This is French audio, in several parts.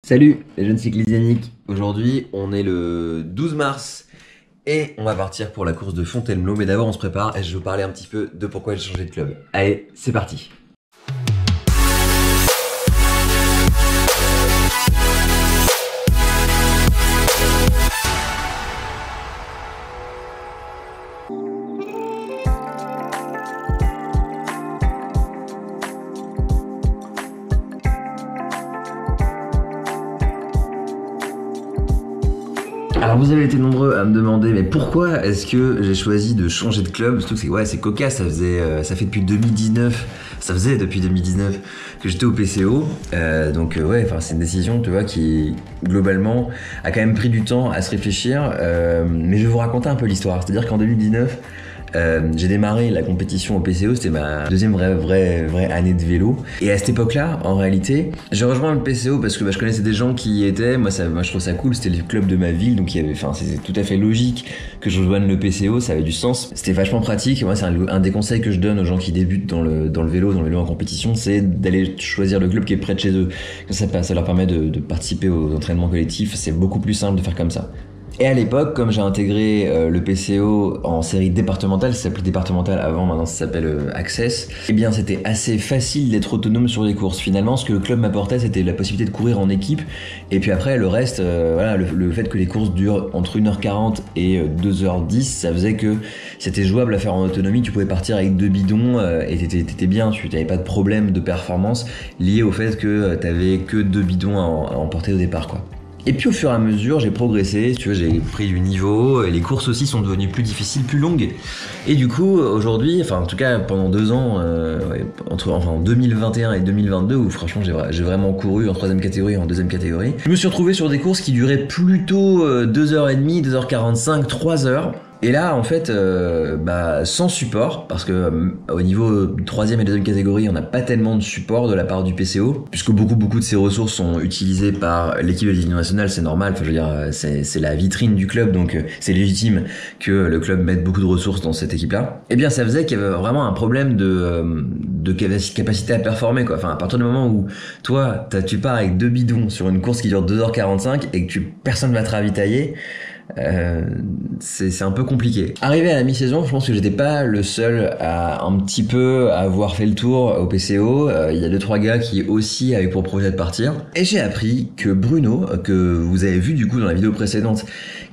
Salut les jeunes cyclistes Yannick. Aujourd'hui on est le 12 mars et on va partir pour la course de Fontainebleau. Mais d'abord on se prépare et je vais vous parler un petit peu de pourquoi j'ai changé de club. Allez, c'est parti. Alors vous avez été nombreux à me demander mais pourquoi est-ce que j'ai choisi de changer de club. Surtout que c'est cocasse, ça fait depuis 2019, ça faisait depuis 2019 que j'étais au PCO, c'est une décision tu vois qui globalement a quand même pris du temps à se réfléchir, mais je vais vous raconter un peu l'histoire. C'est-à-dire qu'en 2019 j'ai démarré la compétition au PCO, c'était ma deuxième vraie année de vélo. Et à cette époque-là, en réalité, j'ai rejoint le PCO parce que je connaissais des gens qui y étaient. Moi, je trouve ça cool, c'était le club de ma ville, donc c'était tout à fait logique que je rejoigne le PCO, ça avait du sens. C'était vachement pratique. Et moi, c'est un des conseils que je donne aux gens qui débutent dans le vélo en compétition, c'est d'aller choisir le club qui est près de chez eux. Ça leur permet de participer aux entraînements collectifs. C'est beaucoup plus simple de faire comme ça. Et à l'époque, comme j'ai intégré le PCO en série départementale, ça s'appelait départementale avant, maintenant ça s'appelle Access, eh bien c'était assez facile d'être autonome sur les courses. Finalement, ce que le club m'apportait, c'était la possibilité de courir en équipe. Et puis après, le reste, le fait que les courses durent entre 1h40 et 2h10, ça faisait que c'était jouable à faire en autonomie. Tu pouvais partir avec 2 bidons et t'étais bien, tu n'avais pas de problème de performance lié au fait que t'avais que 2 bidons à emporter au départ, quoi. Et puis au fur et à mesure, j'ai progressé, si tu veux, j'ai pris du niveau, et les courses aussi sont devenues plus difficiles, plus longues. Et du coup, aujourd'hui, en tout cas pendant 2 ans, en 2021 et 2022, où franchement j'ai vraiment couru en 3ème catégorie et en 2ème catégorie, je me suis retrouvé sur des courses qui duraient plutôt 2h30, 2h45, 3h. Et là, en fait, sans support, parce que au niveau 3ème et 2ème catégorie, on n'a pas tellement de support de la part du PCO, puisque beaucoup de ces ressources sont utilisées par l'équipe de division nationale, c'est normal. Enfin, je veux dire, c'est la vitrine du club, donc c'est légitime que le club mette beaucoup de ressources dans cette équipe-là. Eh bien, ça faisait qu'il y avait vraiment un problème de capacité à performer, quoi. Enfin, à partir du moment où toi, tu pars avec 2 bidons sur une course qui dure 2h45 et que personne va te ravitailler. C'est un peu compliqué. Arrivé à la mi-saison, je pense que j'étais pas le seul à un petit peu avoir fait le tour au PCO. Il y a 2-3 gars qui aussi avaient pour projet de partir. Et j'ai appris que Bruno, que vous avez vu du coup dans la vidéo précédente,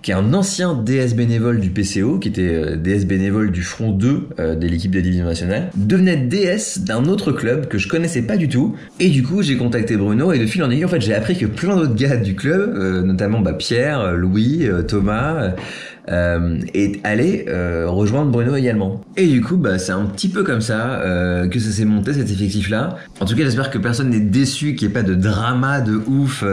qui est un ancien DS bénévole du PCO, qui était DS bénévole du front 2 de l'équipe de division nationale, devenait DS d'un autre club que je connaissais pas du tout. Et du coup, j'ai contacté Bruno et de fil en aiguille, en fait, j'ai appris que plein d'autres gars du club, notamment Pierre, Louis, Thomas, et aller rejoindre Bruno également. Et du coup, c'est un petit peu comme ça que ça s'est monté, cet effectif-là. En tout cas, j'espère que personne n'est déçu, qu'il n'y ait pas de drama de ouf,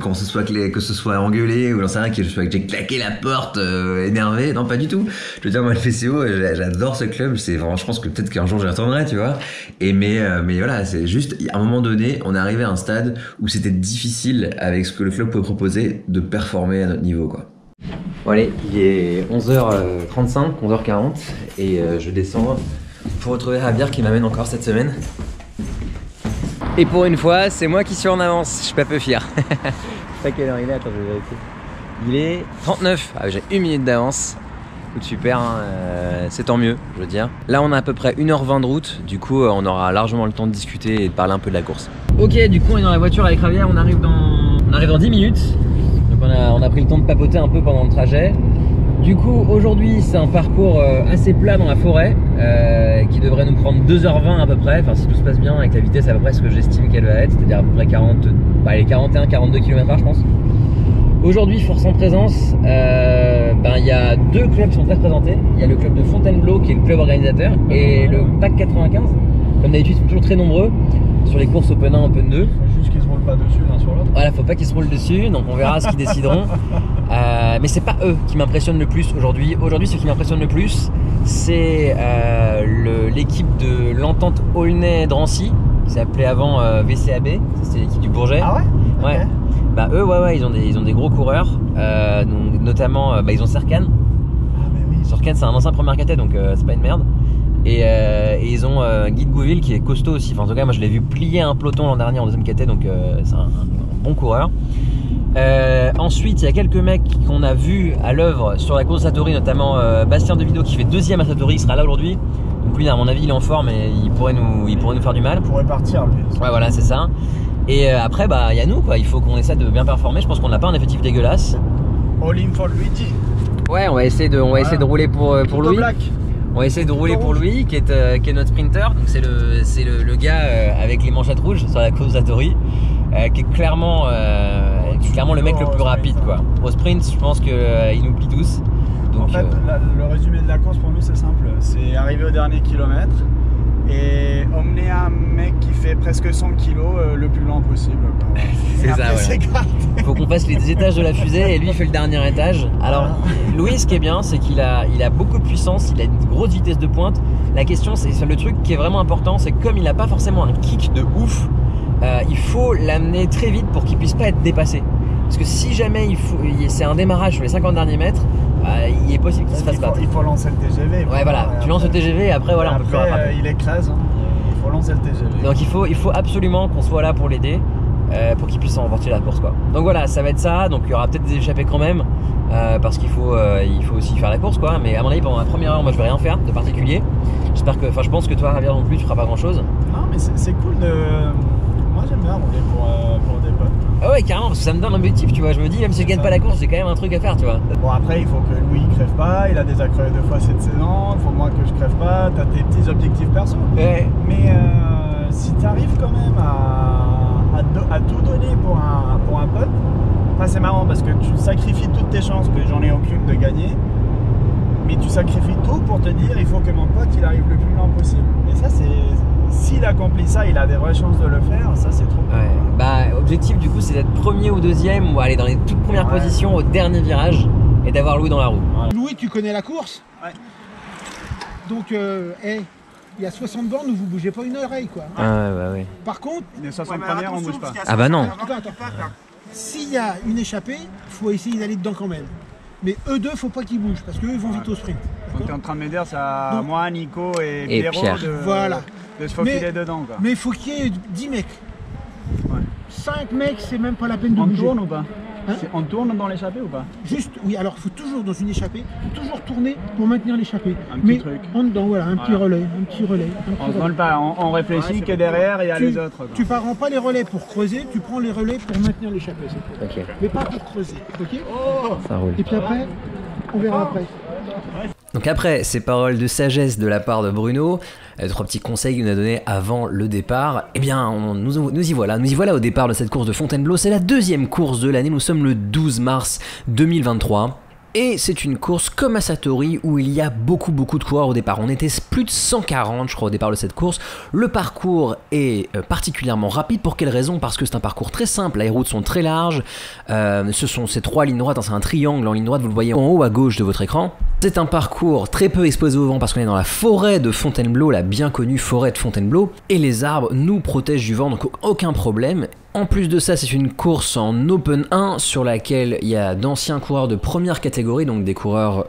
quand que ce soit engueulé ou j'en sais rien, que j'ai claqué la porte, énervé. Non, pas du tout. Je veux dire, moi, le PCO, j'adore ce club. C'est vraiment, je pense que peut-être qu'un jour j'y retournerai, tu vois. Mais voilà, c'est juste, à un moment donné, on est arrivé à un stade où c'était difficile, avec ce que le club pouvait proposer, de performer à notre niveau, quoi. Bon allez, il est 11h35, 11h40 et je descends pour retrouver Javier qui m'amène encore cette semaine. Et pour une fois, c'est moi qui suis en avance, je suis pas peu fier. Je sais pas quelle heure il est, attends je vais vérifier. Il est 39, j'ai 1 minute d'avance. Écoute, super, hein, c'est tant mieux, je veux dire. Là on a à peu près 1h20 de route, du coup on aura largement le temps de discuter et de parler un peu de la course. Ok, du coup on est dans la voiture avec Javier, on arrive dans 10 minutes. On a pris le temps de papoter un peu pendant le trajet. Du coup, aujourd'hui, c'est un parcours assez plat dans la forêt qui devrait nous prendre 2h20 à peu près. Enfin, si tout se passe bien avec la vitesse à peu près ce que j'estime qu'elle va être, c'est-à-dire à peu près 41-42 km/h, je pense. Aujourd'hui, force en présence, il y a 2 clubs qui sont très représentés. Il y a le club de Fontainebleau qui est le club organisateur et le PAC 95. Comme d'habitude, ils sont toujours très nombreux sur les courses Open 1, Open 2. Faut juste qu'ils se roulent pas dessus l'un sur l'autre. Voilà, faut pas qu'ils se roulent dessus, donc on verra ce qu'ils décideront. Mais c'est pas eux qui m'impressionnent le plus aujourd'hui. Aujourd'hui, ce qui m'impressionne le plus, c'est l'équipe de l'Entente Aulnay-Drancy, qui s'appelait avant VCAB. C'était l'équipe du Bourget. Ah ouais? Ouais. Okay. Eux, ils ont des gros coureurs, donc, notamment ils ont Serkan. Ah mais oui. Serkan, c'est un ancien premier cadet, donc c'est pas une merde. Et ils ont Guy de Gouville qui est costaud aussi. Enfin, en tout cas, moi je l'ai vu plier un peloton l'an dernier en deuxième KT, donc c'est un bon coureur. Ensuite, il y a quelques mecs qu'on a vus à l'œuvre sur la course Satori, notamment Bastien Devido qui fait deuxième à Satori, il sera là aujourd'hui. Donc lui, à mon avis, il est en forme et il pourrait nous faire du mal. Il pourrait partir, lui. Ouais, voilà, c'est ça. Et après, bah, il y a nous, quoi. Il faut qu'on essaie de bien performer. Je pense qu'on n'a pas un effectif dégueulasse. All in for Luigi. Ouais, on va essayer de rouler pour Louis. Black. On va essayer de rouler pour Louis, qui est notre sprinter. Donc c'est le gars avec les manchettes rouges sur la course Satori, qui est clairement le mec le plus rapide, quoi. Au sprint, je pense qu'il nous plie tous. Donc, en fait, le résumé de la course pour nous c'est simple, c'est arriver au dernier kilomètre et emmener un mec qui fait presque 100 kg le plus lent possible. C'est ça, ouais. Il faut qu'on fasse les étages de la fusée et lui il fait le dernier étage. Alors Louis, ce qui est bien, c'est qu'il a beaucoup de puissance, il a une grosse vitesse de pointe. La question, c'est le truc qui est vraiment important, c'est que comme il n'a pas forcément un kick de ouf, il faut l'amener très vite pour qu'il puisse pas être dépassé. Parce que si jamais c'est un démarrage sur les 50 derniers mètres, il est possible qu'il se fasse battre. Il faut lancer le TGV. Ouais, voilà, tu lances le TGV et après, voilà, on peut plus rattraper. Il écrase, hein. Il faut lancer le TGV. Donc il faut absolument qu'on soit là pour l'aider, pour qu'il puisse remporter la course, quoi. Donc voilà, ça va être ça. Donc il y aura peut-être des échappées quand même, parce qu'il faut aussi faire la course, quoi. Mais à mon avis, pendant la première heure, moi je vais rien faire de particulier. Je pense que toi, Javier, non plus, tu feras pas grand-chose. Non, mais c'est cool de... Moi j'aime bien rouler pour des potes. Ah ouais, carrément, parce que ça me donne un objectif, tu vois. Je me dis, même si je gagne pas la course, j'ai quand même un truc à faire, tu vois. Bon, après, il faut que Louis crève pas. Il a déjà crevé 2 fois cette saison. Il faut moi que je crève pas. T'as tes petits objectifs perso. Ouais. Mais si t'arrives quand même à tout donner pour un pote, enfin, c'est marrant parce que tu sacrifies toutes tes chances, que j'en ai aucune de gagner. Mais tu sacrifies tout pour te dire, il faut que mon pote il arrive le plus lent possible. Et ça, c'est... S'il accomplit ça, il a des vraies chances de le faire, ça c'est trop cool. Ouais. Bah, objectif du coup c'est d'être premier ou deuxième ou aller dans les toutes premières positions au dernier virage et d'avoir Louis dans la roue. Voilà. Louis, tu connais la course? Ouais. Donc, il y a 60 bornes où vous bougez pas une oreille, quoi. Ah ouais, bah ouais. Par contre, Les 60 premières, on bouge pas. Ah bah non. Attends. S'il y a une échappée, faut essayer d'aller dedans quand même. Mais eux deux, faut pas qu'ils bougent parce qu'eux vont vite au sprint. Donc tu es en train de me dire, c'est à moi, Nico et Pierrot Pierre. de se faufiler dedans, quoi. Mais il faut qu'il y ait 10 mecs. Ouais. 5 mecs, c'est même pas la peine de On bouger. tourne ou pas? Hein? On tourne dans l'échappée ou pas? Juste, oui, alors il faut toujours dans une échappée, toujours tourner pour maintenir l'échappée. Un petit Mais truc. en dedans, voilà, un petit relais, un petit relais. On se vole pas, on réfléchit que derrière il y a les autres, quoi. Tu prends pas les relais pour creuser, tu prends les relais pour maintenir l'échappée. Ok, Mais pas pour creuser, ok? ça roule. Et puis après, on verra après. Donc après ces paroles de sagesse de la part de Bruno, 3 petits conseils qu'il nous a donnés avant le départ, eh bien nous y voilà au départ de cette course de Fontainebleau. C'est la deuxième course de l'année, nous sommes le 12 mars 2023. Et c'est une course comme à Satori où il y a beaucoup de coureurs au départ. On était plus de 140 je crois au départ de cette course. Le parcours est particulièrement rapide. Pour quelle raison? Parce que c'est un parcours très simple, les routes sont très larges. Ce sont ces 3 lignes droites, c'est un triangle en ligne droite, vous le voyez en haut à gauche de votre écran. C'est un parcours très peu exposé au vent parce qu'on est dans la forêt de Fontainebleau, la bien connue forêt de Fontainebleau. Et les arbres nous protègent du vent, donc aucun problème. En plus de ça, c'est une course en Open 1 sur laquelle il y a d'anciens coureurs de première catégorie, donc des coureurs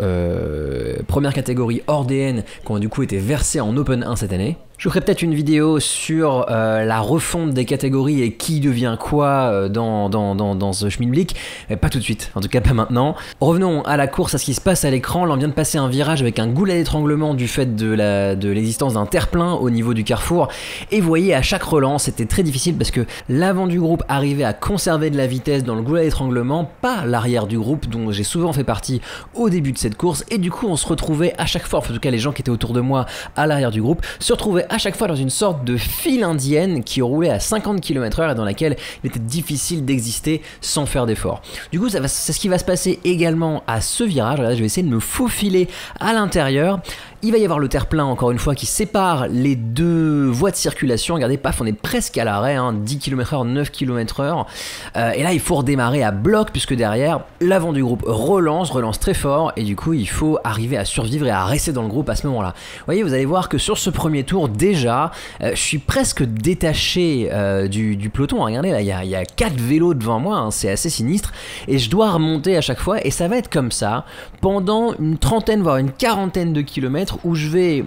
première catégorie hors DN qui ont du coup été versés en Open 1 cette année. Je ferai peut-être une vidéo sur la refonte des catégories et qui devient quoi dans ce schmilblick, mais pas tout de suite, en tout cas pas maintenant. Revenons à la course, à ce qui se passe à l'écran. Là on vient de passer un virage avec un goulet d'étranglement du fait de l'existence d'un terre-plein au niveau du carrefour. Et vous voyez, à chaque relance, c'était très difficile parce que l'avant du groupe arrivait à conserver de la vitesse dans le goulet d'étranglement, pas l'arrière du groupe dont j'ai souvent fait partie au début de cette course. Et du coup on se retrouvait à chaque fois, en tout cas les gens qui étaient autour de moi à l'arrière du groupe, se retrouvaient à chaque fois dans une sorte de file indienne qui roulait à 50 km/h et dans laquelle il était difficile d'exister sans faire d'efforts. Du coup, c'est ce qui va se passer également à ce virage. Là, je vais essayer de me faufiler à l'intérieur. Il va y avoir le terre-plein, encore une fois, qui sépare les deux voies de circulation. Regardez, paf, on est presque à l'arrêt, 10 km/h, 9 km/h. Et là, il faut redémarrer à bloc, puisque derrière, l'avant du groupe relance très fort. Et du coup, il faut arriver à survivre et à rester dans le groupe à ce moment-là. Vous voyez, vous allez voir que sur ce premier tour, déjà, je suis presque détaché du peloton. Regardez là, il y a 4 vélos devant moi, hein, c'est assez sinistre, et je dois remonter à chaque fois, et ça va être comme ça pendant une trentaine voire une quarantaine de kilomètres où je vais,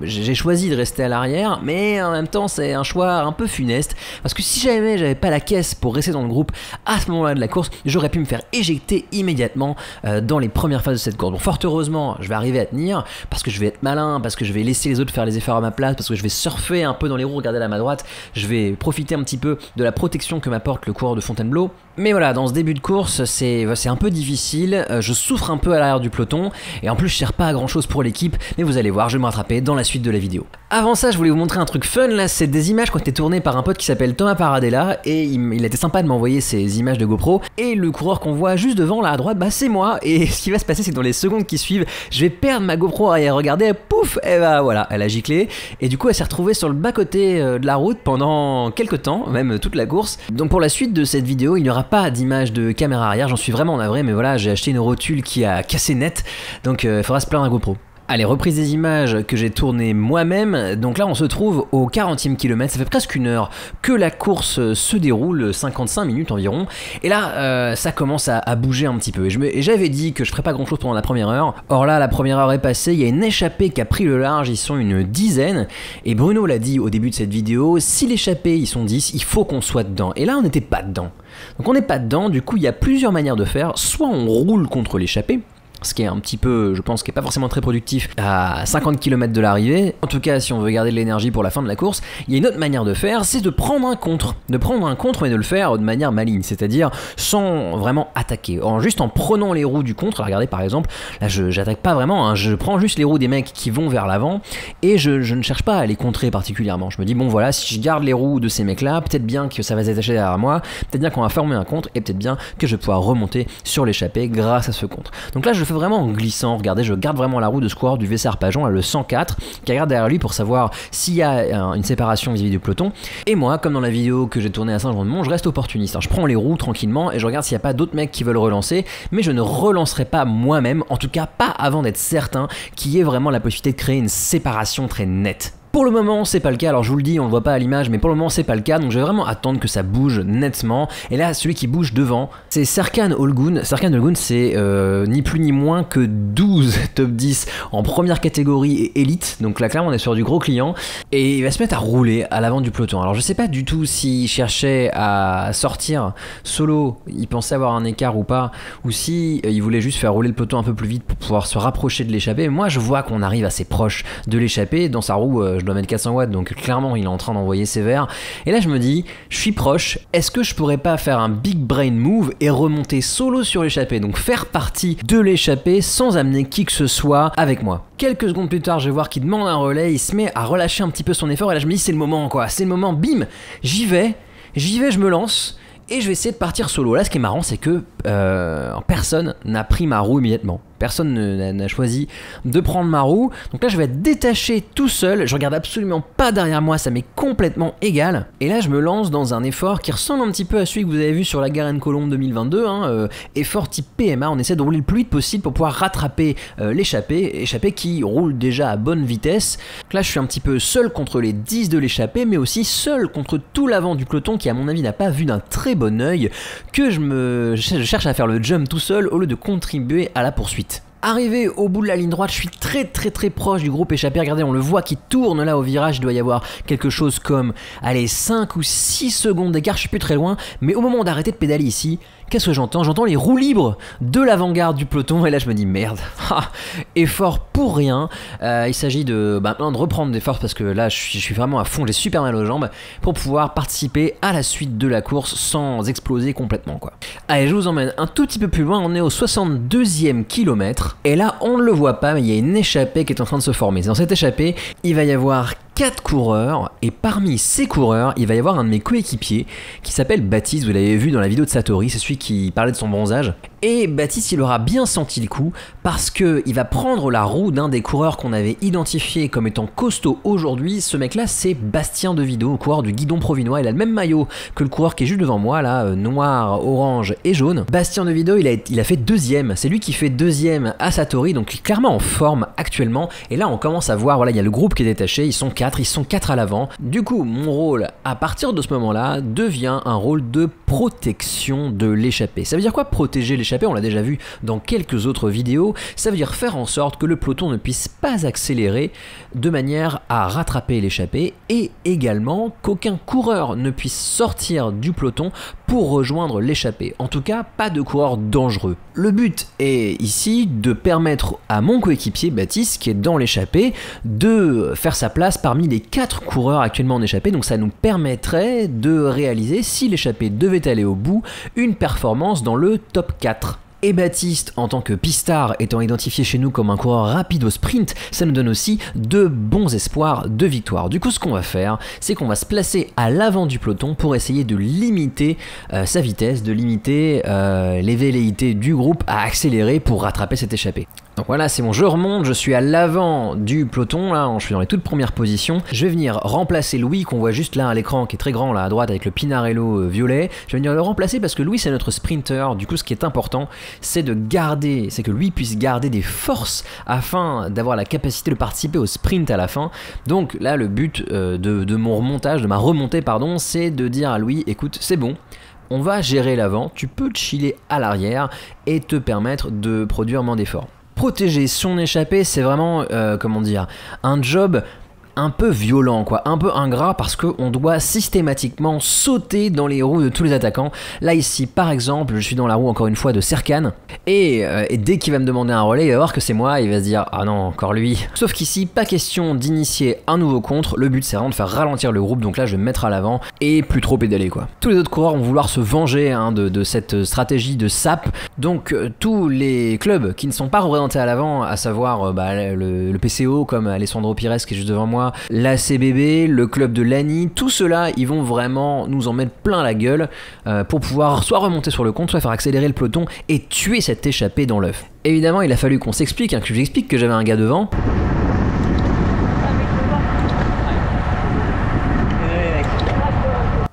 j'ai choisi de rester à l'arrière, mais en même temps c'est un choix un peu funeste, parce que si jamais j'avais pas la caisse pour rester dans le groupe à ce moment-là de la course, j'aurais pu me faire éjecter immédiatement dans les premières phases de cette course. Bon, fort heureusement, je vais arriver à tenir, parce que je vais être malin, parce que je vais laisser les autres faire les efforts à ma place, parce que je vais surfer un peu dans les roues, regarder à ma droite, je vais profiter un petit peu de la protection que m'apporte le coureur de Fontainebleau. Mais voilà, dans ce début de course, c'est un peu difficile, je souffre un peu à l'arrière du peloton, et en plus je sers pas à grand chose pour l'équipe, mais vous allez voir, je vais me rattraper dans la suite de la vidéo. Avant ça, je voulais vous montrer un truc fun, là, c'est des images qui ont été tournées par un pote qui s'appelle Thomas Paradella, et il était sympa de m'envoyer ces images de GoPro, et le coureur qu'on voit juste devant, là à droite, bah c'est moi, et ce qui va se passer, c'est que dans les secondes qui suivent, je vais perdre ma GoPro arrière, regardez, pouf, et bah voilà, elle a giclé, et du coup elle s'est retrouvée sur le bas-côté de la route pendant quelques temps, même toute la course. Donc pour la suite de cette vidéo, il n'y aura pas d'image de caméra arrière, j'en suis vraiment navré, mais voilà, j'ai acheté une rotule qui a cassé net, donc il faudra se plaindre à GoPro. Allez, reprise des images que j'ai tournées moi-même. Donc là, on se trouve au 40e kilomètre. Ça fait presque une heure que la course se déroule, 55 minutes environ. Et là, ça commence à bouger un petit peu. Et j'avais dit que je ferais pas grand-chose pendant la première heure. Or là, la première heure est passée. Il y a une échappée qui a pris le large. Ils sont une dizaine. Et Bruno l'a dit au début de cette vidéo. Si l'échappée, ils sont 10, il faut qu'on soit dedans. Et là, on n'était pas dedans. Donc on n'est pas dedans. Du coup, il y a plusieurs manières de faire. Soit on roule contre l'échappée, ce qui est un petit peu, je pense, qui est pas forcément très productif à 50 km de l'arrivée. En tout cas, si on veut garder de l'énergie pour la fin de la course, il y a une autre manière de faire, c'est de prendre un contre. De prendre un contre, mais de le faire de manière maligne, c'est-à-dire sans vraiment attaquer. Juste en prenant les roues du contre, regardez par exemple, là j'attaque pas vraiment, hein, je prends juste les roues des mecs qui vont vers l'avant, et je ne cherche pas à les contrer particulièrement. Je me dis, bon voilà, si je garde les roues de ces mecs-là, peut-être bien que ça va se détacher derrière moi, peut-être bien qu'on va former un contre, et peut-être bien que je vais pouvoir remonter sur l'échappée grâce à ce contre. Donc là, je fais vraiment en glissant, regardez, je garde vraiment la roue de ce coureur du VC Arpajon, le 104, qui regarde derrière lui pour savoir s'il y a une séparation vis-à-vis du peloton. Et moi, comme dans la vidéo que j'ai tournée à Saint-Jean-de-Mont, je reste opportuniste. Je prends les roues tranquillement et je regarde s'il n'y a pas d'autres mecs qui veulent relancer, mais je ne relancerai pas moi-même, en tout cas pas avant d'être certain qu'il y ait vraiment la possibilité de créer une séparation très nette. Pour le moment, c'est pas le cas, alors je vous le dis, on le voit pas à l'image, mais pour le moment, c'est pas le cas, donc je vais vraiment attendre que ça bouge nettement. Et là, celui qui bouge devant, c'est Serkan Olgun. Serkan Olgun, c'est ni plus ni moins que 12 top 10 en première catégorie et élite, donc là, clairement, on est sur du gros client, et il va se mettre à rouler à l'avant du peloton. Alors, je sais pas du tout s'il cherchait à sortir solo, il pensait avoir un écart ou pas, ou si il voulait juste faire rouler le peloton un peu plus vite pour pouvoir se rapprocher de l'échappée. Moi, je vois qu'on arrive assez proche de l'échappée, dans sa roue, je dois mettre 400 watts, donc clairement il est en train d'envoyer ses verres. Et là je me dis, je suis proche, est-ce que je pourrais pas faire un big brain move et remonter solo sur l'échappée, donc faire partie de l'échappée sans amener qui que ce soit avec moi. Quelques secondes plus tard, je vais voir qu'il demande un relais, il se met à relâcher un petit peu son effort, et là je me dis c'est le moment quoi, c'est le moment, bim, j'y vais, je me lance. Et je vais essayer de partir solo. Là, ce qui est marrant, c'est que personne n'a pris ma roue immédiatement. Personne n'a choisi de prendre ma roue. Donc là, je vais être détaché tout seul. Je regarde absolument pas derrière moi. Ça m'est complètement égal. Et là, je me lance dans un effort qui ressemble un petit peu à celui que vous avez vu sur la Garenne-Colombe 2022. Effort type PMA. On essaie de rouler le plus vite possible pour pouvoir rattraper l'échappée. Échappée qui roule déjà à bonne vitesse. Donc là, je suis un petit peu seul contre les 10 de l'échappée, mais aussi seul contre tout l'avant du peloton qui, à mon avis, n'a pas vu d'un très bon œil que je cherche à faire le jump tout seul au lieu de contribuer à la poursuite. Arrivé au bout de la ligne droite, je suis très proche du groupe échappé. Regardez, on le voit qui tourne là au virage. Il doit y avoir quelque chose comme, allez, 5 ou 6 secondes d'écart, je suis plus très loin. Mais au moment d'arrêter de pédaler ici, qu'est-ce que j'entends? J'entends les roues libres de l'avant-garde du peloton. Et là, je me dis, merde, effort pour rien. Il s'agit de reprendre des forces parce que là, je suis vraiment à fond. J'ai super mal aux jambes pour pouvoir participer à la suite de la course sans exploser complètement, quoi. Allez, je vous emmène un tout petit peu plus loin. On est au 62e kilomètre. Et là, on ne le voit pas, mais il y a une échappée qui est en train de se former. Dans cette échappée, il va y avoir 4 coureurs, et parmi ces coureurs, il va y avoir un de mes coéquipiers qui s'appelle Baptiste. Vous l'avez vu dans la vidéo de Satori, c'est celui qui parlait de son bronzage. Et Baptiste, il aura bien senti le coup parce que il va prendre la roue d'un des coureurs qu'on avait identifié comme étant costaud aujourd'hui. Ce mec-là, c'est Bastien Devido, coureur du Guidon Provinois. Il a le même maillot que le coureur qui est juste devant moi, là, noir, orange et jaune. Bastien Devido, il a fait deuxième. C'est lui qui fait deuxième à Satori, donc clairement en forme actuellement. Et là, on commence à voir, voilà, il y a le groupe qui est détaché. Ils sont quatre à l'avant. Du coup, mon rôle, à partir de ce moment-là, devient un rôle de protection de l'échappée. Ça veut dire quoi, protéger l'échappée? On l'a déjà vu dans quelques autres vidéos. Ça veut dire faire en sorte que le peloton ne puisse pas accélérer de manière à rattraper l'échappée et également qu'aucun coureur ne puisse sortir du peloton pour rejoindre l'échappée. En tout cas, pas de coureur dangereux. Le but est ici de permettre à mon coéquipier Baptiste, qui est dans l'échappée, de faire sa place parmi les 4 coureurs actuellement en échappée. Donc ça nous permettrait de réaliser, si l'échappée devait aller au bout, une performance dans le top 4. Et Baptiste, en tant que pistard, étant identifié chez nous comme un coureur rapide au sprint, ça nous donne aussi de bons espoirs de victoire. Du coup, ce qu'on va faire, c'est qu'on va se placer à l'avant du peloton pour essayer de limiter sa vitesse, de limiter les velléités du groupe à accélérer pour rattraper cette échappée. Donc voilà, c'est bon, je remonte, je suis à l'avant du peloton, là, je suis dans les toutes premières positions. Je vais venir remplacer Louis, qu'on voit juste là à l'écran, qui est très grand là à droite avec le Pinarello violet. Je vais venir le remplacer parce que Louis, c'est notre sprinter. Du coup, ce qui est important, c'est que lui puisse garder des forces afin d'avoir la capacité de participer au sprint à la fin. Donc là, le but de mon remontage, de ma remontée, pardon, c'est de dire à Louis, écoute, c'est bon. On va gérer l'avant, tu peux te chiller à l'arrière et te permettre de produire moins d'efforts. Protéger son échappée, c'est vraiment, comment dire, un job un peu violent, quoi, un peu ingrat, parce qu'on doit systématiquement sauter dans les roues de tous les attaquants. Là ici, par exemple, je suis dans la roue encore une fois de Serkan, et dès qu'il va me demander un relais, il va voir que c'est moi, il va se dire ah non, encore lui. Sauf qu'ici, pas question d'initier un nouveau contre, le but c'est vraiment de faire ralentir le groupe, donc là je vais me mettre à l'avant et plus trop pédaler, quoi. Tous les autres coureurs vont vouloir se venger de cette stratégie de sap, donc tous les clubs qui ne sont pas représentés à l'avant, à savoir le PCO comme Alessandro Pires qui est juste devant moi, la CBB, le club de Lani, tout cela, ils vont vraiment nous en mettre plein la gueule pour pouvoir soit remonter sur le compte, soit faire accélérer le peloton et tuer cette échappée dans l'œuf. Évidemment, il a fallu qu'on s'explique, que j'explique que j'avais un gars devant.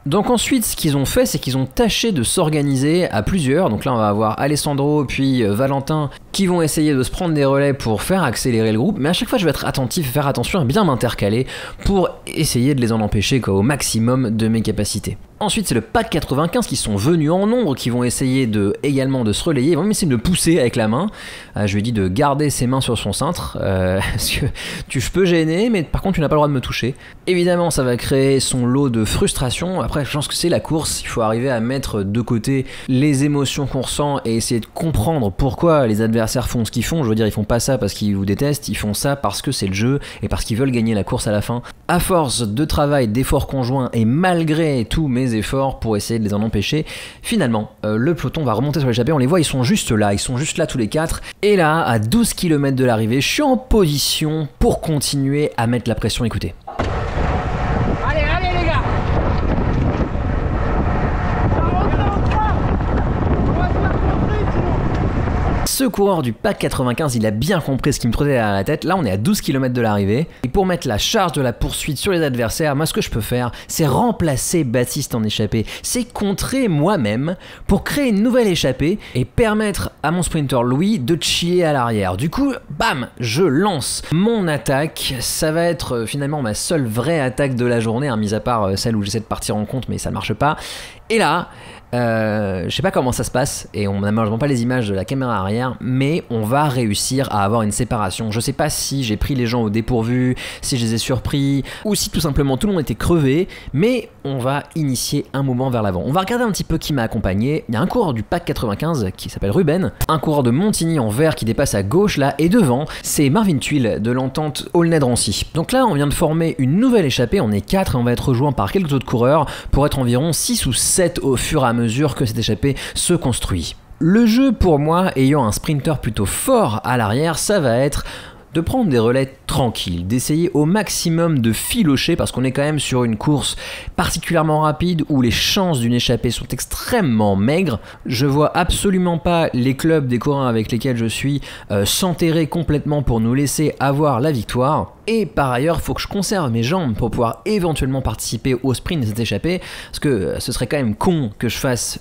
Donc ensuite, ce qu'ils ont fait, c'est qu'ils ont tâché de s'organiser à plusieurs. Donc là, on va avoir Alessandro puis Valentin qui vont essayer de se prendre des relais pour faire accélérer le groupe. Mais à chaque fois, je vais être attentif, faire attention à bien m'intercaler pour essayer de les en empêcher au maximum de mes capacités. Ensuite, c'est le pack 95 qui sont venus en nombre, qui vont essayer également de se relayer. Ils vont même essayer de me pousser avec la main. Je lui ai dit de garder ses mains sur son cintre, parce que je peux gêner, mais par contre, tu n'as pas le droit de me toucher. Évidemment, ça va créer son lot de frustration. Après, je pense que c'est la course. Il faut arriver à mettre de côté les émotions qu'on ressent et essayer de comprendre pourquoi les adversaires font ce qu'ils font. Je veux dire, ils font pas ça parce qu'ils vous détestent, ils font ça parce que c'est le jeu et parce qu'ils veulent gagner la course à la fin. À force de travail, d'efforts conjoints et malgré tous mes efforts pour essayer de les en empêcher, finalement le peloton va remonter sur l'échappée. On les voit, ils sont juste là tous les 4, et là à 12 km de l'arrivée, je suis en position pour continuer à mettre la pression. Écoutez. Allez les gars, Ce coureur du pack 95, il a bien compris ce qui me trottait à la tête. Là, on est à 12 km de l'arrivée. Et pour mettre la charge de la poursuite sur les adversaires, moi, ce que je peux faire, c'est remplacer Baptiste en échappée. C'est contrer moi-même pour créer une nouvelle échappée et permettre à mon sprinter Louis de chiller à l'arrière. Du coup, bam, je lance mon attaque. Ça va être finalement ma seule vraie attaque de la journée, mis à part celle où j'essaie de partir en compte, mais ça ne marche pas. Et là, je sais pas comment ça se passe et on n'a malheureusement pas les images de la caméra arrière, mais on va réussir à avoir une séparation. Je sais pas si j'ai pris les gens au dépourvu, si je les ai surpris ou si tout simplement tout le monde était crevé, mais on va initier un mouvement vers l'avant. On va regarder un petit peu qui m'a accompagné. Il y a un coureur du pack 95 qui s'appelle Ruben, un coureur de Montigny en vert qui dépasse à gauche là, et devant c'est Marvin Tuile de l'entente Aulnay-Drancy. Donc là on vient de former une nouvelle échappée, on est 4 et on va être rejoint par quelques autres coureurs pour être environ 6 ou 7 au fur et à mesure que cette échappée se construit. Le jeu pour moi, ayant un sprinter plutôt fort à l'arrière, ça va être de prendre des relais tranquille, d'essayer au maximum de filocher parce qu'on est quand même sur une course particulièrement rapide où les chances d'une échappée sont extrêmement maigres. Je vois absolument pas les clubs des coureurs avec lesquels je suis s'enterrer complètement pour nous laisser avoir la victoire. Et par ailleurs, il faut que je conserve mes jambes pour pouvoir éventuellement participer au sprint de cette échappée, parce que ce serait quand même con que je fasse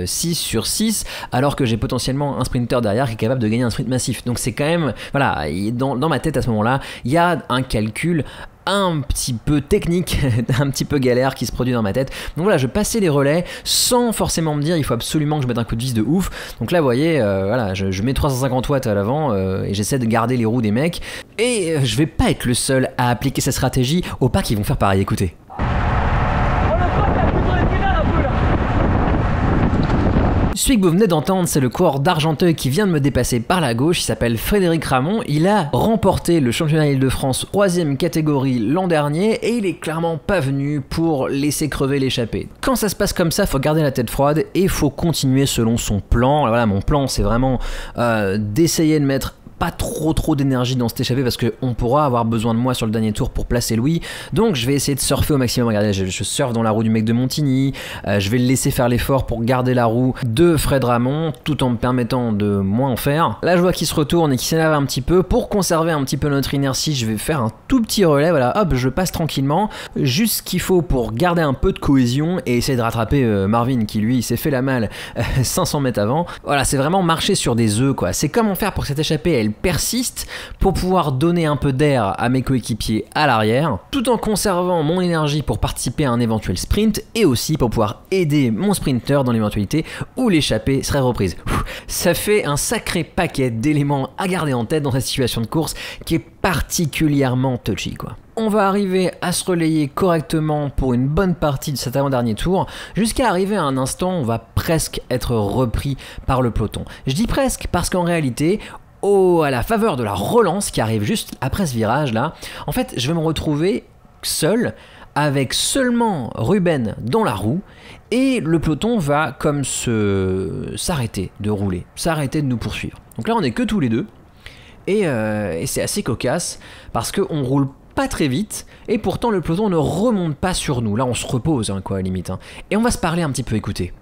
6 sur 6 alors que j'ai potentiellement un sprinter derrière qui est capable de gagner un sprint massif. Donc c'est quand même, voilà, dans ma tête à ce moment-là, il y a un calcul un petit peu technique, un petit peu galère qui se produit dans ma tête. Donc voilà, je passais les relais sans forcément me dire il faut absolument que je mette un coup de vis de ouf. Donc là, vous voyez, voilà, je mets 350 watts à l'avant et j'essaie de garder les roues des mecs. Et je vais pas être le seul à appliquer cette stratégie aux pas qui vont faire pareil. Écoutez. Celui que vous venez d'entendre, c'est le coureur d'Argenteuil qui vient de me dépasser par la gauche. Il s'appelle Frédéric Ramon. Il a remporté le championnat Île-de-France 3e catégorie l'an dernier et il est clairement pas venu pour laisser crever l'échappée. Quand ça se passe comme ça, faut garder la tête froide et faut continuer selon son plan. Voilà, mon plan, c'est vraiment d'essayer de mettre pas trop d'énergie dans cette échappée parce qu'on pourra avoir besoin de moi sur le dernier tour pour placer Louis, donc je vais essayer de surfer au maximum. Regardez, je surfe dans la roue du mec de Montigny, je vais le laisser faire l'effort pour garder la roue de Fred Ramon tout en me permettant de moins en faire. Là je vois qu'il se retourne et qu'il s'énerve un petit peu. Pour conserver un petit peu notre inertie, je vais faire un tout petit relais, voilà, hop, je passe tranquillement, juste ce qu'il faut pour garder un peu de cohésion et essayer de rattraper Marvin qui lui s'est fait la malle 500 mètres avant. Voilà, c'est vraiment marcher sur des œufs quoi. C'est comment faire pour que cette échappée elle persiste pour pouvoir donner un peu d'air à mes coéquipiers à l'arrière tout en conservant mon énergie pour participer à un éventuel sprint et aussi pour pouvoir aider mon sprinter dans l'éventualité où l'échappée serait reprise. Ça fait un sacré paquet d'éléments à garder en tête dans cette situation de course qui est particulièrement touchy quoi. On va arriver à se relayer correctement pour une bonne partie de cet avant-dernier tour, jusqu'à arriver à un instant où on va presque être repris par le peloton. Je dis presque parce qu'en réalité, à la faveur de la relance qui arrive juste après ce virage là, en fait je vais me retrouver seul avec seulement Ruben dans la roue et le peloton va comme s'arrêter de rouler, s'arrêter de nous poursuivre. Donc là on est que tous les deux et c'est assez cocasse parce qu'on roule pas très vite et pourtant le peloton ne remonte pas sur nous. Là on se repose hein, quoi à la limite hein. Et on va se parler un petit peu, écoutez.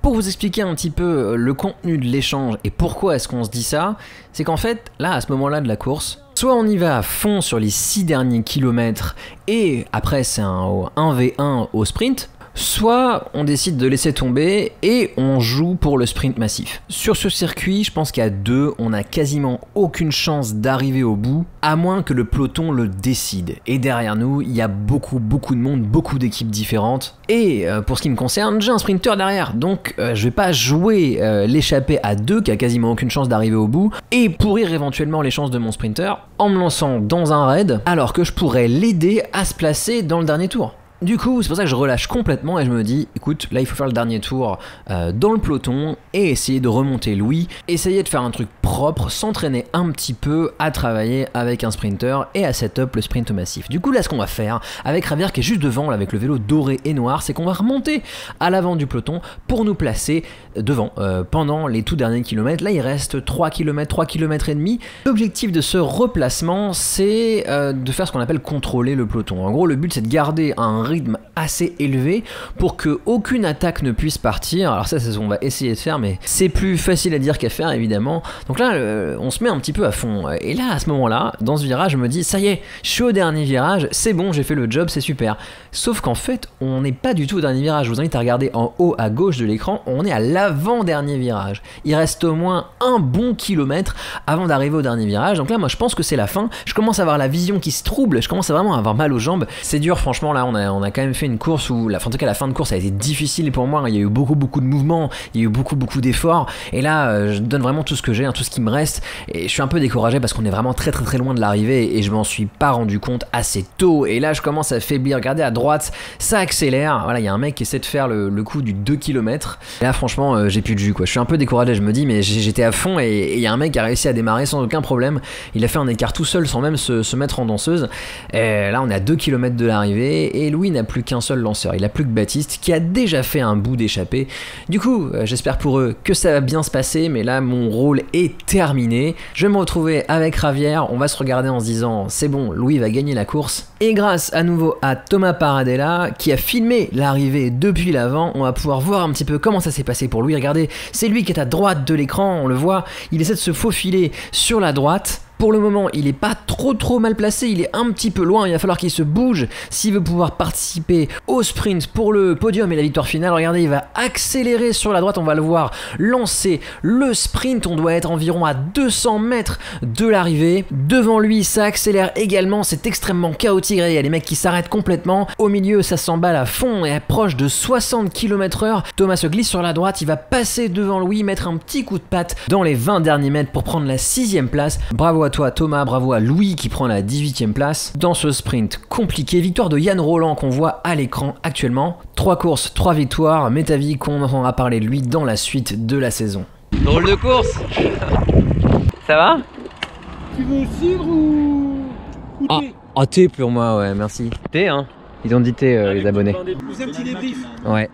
Pour vous expliquer un petit peu le contenu de l'échange et pourquoi est-ce qu'on se dit ça, c'est qu'en fait, là, à ce moment-là de la course, soit on y va à fond sur les 6 derniers kilomètres et après c'est un 1v1 au sprint, soit on décide de laisser tomber et on joue pour le sprint massif. Sur ce circuit, je pense qu'à 2, on n'a quasiment aucune chance d'arriver au bout, à moins que le peloton le décide. Et derrière nous, il y a beaucoup de monde, beaucoup d'équipes différentes. Et pour ce qui me concerne, j'ai un sprinter derrière, donc je vais pas jouer l'échappée à 2, qui a quasiment aucune chance d'arriver au bout, et pourrir éventuellement les chances de mon sprinter en me lançant dans un raid, alors que je pourrais l'aider à se placer dans le dernier tour. Du coup, c'est pour ça que je relâche complètement et je me dis, écoute, là il faut faire le dernier tour dans le peloton et essayer de remonter Louis, essayer de faire un truc propre, s'entraîner un petit peu à travailler avec un sprinter et à set-up le sprint massif. Du coup, là ce qu'on va faire avec Javier qui est juste devant là, avec le vélo doré et noir, c'est qu'on va remonter à l'avant du peloton pour nous placer devant pendant les tout derniers kilomètres. Là il reste 3 km et demi. L'objectif de ce replacement, c'est de faire ce qu'on appelle contrôler le peloton. En gros, le but c'est de garder un rythme assez élevé pour que aucune attaque ne puisse partir. Alors ça c'est ce qu'on va essayer de faire, mais c'est plus facile à dire qu'à faire évidemment. Donc là on se met un petit peu à fond et là à ce moment là dans ce virage je me dis ça y est, je suis au dernier virage, c'est bon, j'ai fait le job, c'est super. Sauf qu'en fait on n'est pas du tout au dernier virage. Je vous invite à regarder en haut à gauche de l'écran, on est à l'avant-dernier virage. Il reste au moins un bon kilomètre avant d'arriver au dernier virage. Donc là moi je pense que c'est la fin, je commence à avoir la vision qui se trouble, je commence à vraiment avoir mal aux jambes. C'est dur franchement, là on a quand même fait une course où, en tout cas la fin de course a été difficile pour moi, il y a eu beaucoup de mouvements, il y a eu beaucoup d'efforts, et là je donne vraiment tout ce que j'ai, hein, tout ce qui me reste, et je suis un peu découragé parce qu'on est vraiment très loin de l'arrivée, et je m'en suis pas rendu compte assez tôt, et là je commence à faiblir. Regardez à droite, ça accélère, voilà, il y a un mec qui essaie de faire le coup du 2 km, et là franchement j'ai plus de jus quoi, je suis un peu découragé, je me dis mais j'étais à fond, et il y a un mec qui a réussi à démarrer sans aucun problème, il a fait un écart tout seul sans même se mettre en danseuse, et là on est à 2 km de l'arrivée, et Louis lui n'a plus qu'un seul lanceur, il a plus que Baptiste qui a déjà fait un bout d'échappée. Du coup, j'espère pour eux que ça va bien se passer, mais là mon rôle est terminé. Je vais me retrouver avec Javier, on va se regarder en se disant c'est bon, Louis va gagner la course. Et grâce à nouveau à Thomas Paradella qui a filmé l'arrivée depuis l'avant, on va pouvoir voir un petit peu comment ça s'est passé pour Louis. Regardez, c'est lui qui est à droite de l'écran, on le voit, il essaie de se faufiler sur la droite. Pour le moment, il est pas trop mal placé, il est un petit peu loin, il va falloir qu'il se bouge s'il veut pouvoir participer au sprint pour le podium et la victoire finale. Regardez, il va accélérer sur la droite, on va le voir lancer le sprint, on doit être environ à 200 mètres de l'arrivée. Devant lui, ça accélère également, c'est extrêmement chaotique, il y a les mecs qui s'arrêtent complètement. Au milieu, ça s'emballe à fond et approche de 60 km/h. Thomas se glisse sur la droite, il va passer devant Louis, mettre un petit coup de patte dans les 20 derniers mètres pour prendre la 6e place. Bravo à toi Thomas, bravo à Louis qui prend la 18e place dans ce sprint compliqué. Victoire de Yann Roland qu'on voit à l'écran actuellement. 3 courses, 3 victoires, mais avis qu'on entendra parler de lui dans la suite de la saison. Drôle de course. Ça va? Tu veux cidre ou thé? Ah, thé pour moi, ouais, merci. Thé, hein? Ils ont dit thé, les abonnés. Vous avez un petit débrief. Ouais.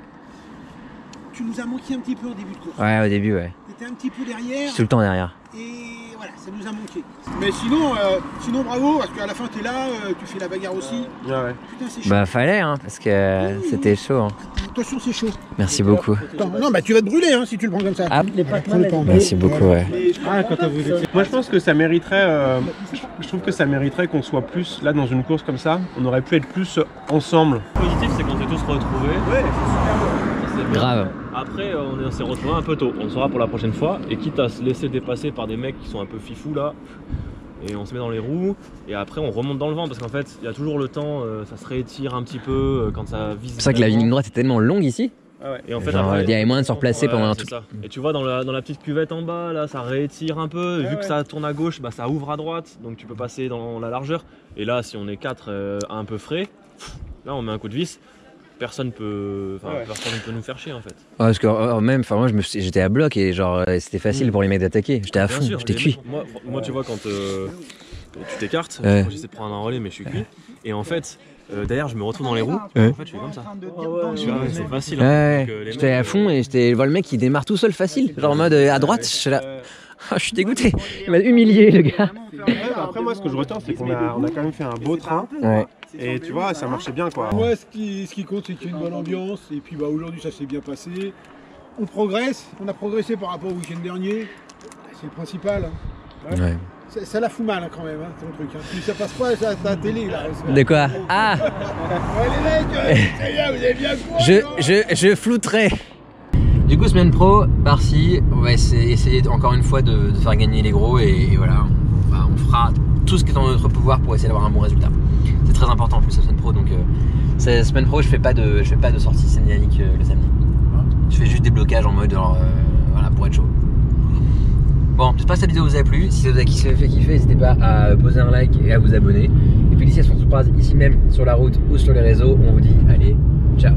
Tu nous as manqué un petit peu au début de course. Ouais, au début, ouais. T'étais un petit peu derrière. Je suis tout le temps derrière. Et voilà, ça nous a manqué. Mais sinon bravo, parce qu'à la fin t'es là, tu fais la bagarre aussi. Ouais. Putain, c'est chaud. Bah fallait, hein, parce que c'était chaud. Hein. Attention, c'est chaud. Merci beaucoup. Attends, non, bah tu vas te brûler hein, si tu le prends comme ça. Ah, Prends le temps. merci beaucoup, ouais. Ah, quand t'as voulu. Moi, je pense que ça mériterait. Je trouve que ça mériterait qu'on soit plus là dans une course comme ça. On aurait pu être plus ensemble. Le positif, c'est qu'on s'est tous retrouvés. Ouais, c'est super beau. Ça, c'est bien. Grave. Après, on s'est retrouvés un peu tôt. On le saura pour la prochaine fois. Et quitte à se laisser dépasser par des mecs qui sont un peu fifous là. Et on se met dans les roues et après on remonte dans le vent parce qu'en fait il y a toujours le temps, ça se réétire un petit peu quand ça vise. C'est pour ça que la ligne droite est tellement longue ici. Ah ouais. Et en fait, genre, après, il y avait moyen de se replacer pendant un c'est truc. ça. Et tu vois dans la petite cuvette en bas là, ça réétire un peu. Vu que ça tourne à gauche, bah, ça ouvre à droite, donc tu peux passer dans la largeur. Et là, si on est 4 un peu frais, là on met un coup de vis. Personne peut nous faire chier en fait. Ouais, parce que même, moi j'étais à bloc et genre c'était facile pour les mecs d'attaquer. J'étais à fond, j'étais cuit. Moi tu vois quand tu t'écartes, j'essaie de prendre un relais mais je suis cuit. Et en fait, d'ailleurs je me retrouve dans les roues. En fait je fais comme ça. C'est facile. Ouais, j'étais à fond et je vois le mec qui démarre tout seul facile. Genre en mode à droite, je suis là. Je suis dégoûté. Il m'a humilié le gars. Après moi ce que je retiens c'est qu'on a quand même fait un beau train. Ouais. Et tu vois, ça marchait bien quoi. Moi, ce qui compte, c'est qu'il y a une bonne ambiance. Et puis bah, aujourd'hui, ça s'est bien passé. On progresse. On a progressé par rapport au week-end dernier. C'est le principal. Hein. Ouais. Ça la fout mal hein, quand même, hein, ton truc. Hein. Puis ça passe pas à la télé là. De quoi? Ah. Ouais, les mecs, ça y est, vous avez bien quoi? Je flouterai. Du coup, semaine pro, par-ci, on va essayer encore une fois de faire gagner les gros et voilà. On fera tout ce qui est en notre pouvoir pour essayer d'avoir un bon résultat. C'est très important en plus la semaine pro, donc cette semaine pro je fais pas de sortie scénique le samedi. Je fais juste des blocages en mode voilà pour être chaud. Bon, j'espère que cette vidéo vous a plu. Si ça vous a fait kiffer, n'hésitez pas à poser un like et à vous abonner. Et puis d'ici à ce qu'on se croise ici même sur la route ou sur les réseaux, on vous dit allez, ciao.